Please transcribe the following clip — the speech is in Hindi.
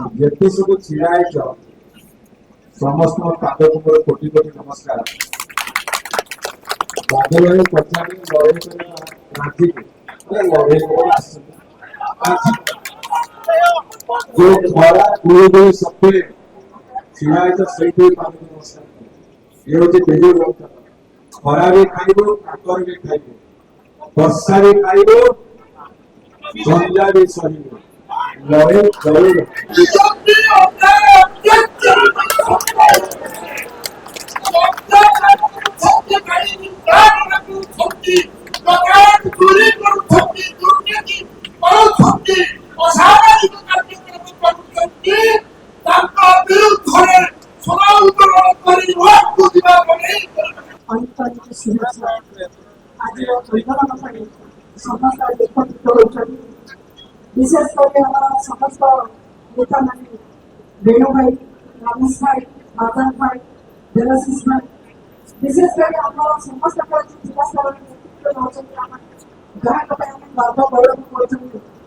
व्यक्ति सब छिड़ाई समस्त पादक कोटि कोटि नमस्कार। बादल पचारे लड़े रांची लड़े जो खरा पूरे सत्य छिड़ाई सही पाद नमस्कार। ये हूँ तेज खरा भी खाइब काकर भी खाइब वर्षा भी खाइब झंझा भी सहिब लड़े लड़े विशेष करके समस्त नेता मैंने रेणु भाई रमेश भाई बादल भाई देवाशीष भाई विशेष करके समस्त जिला स्तर गाँव बाबा गौरव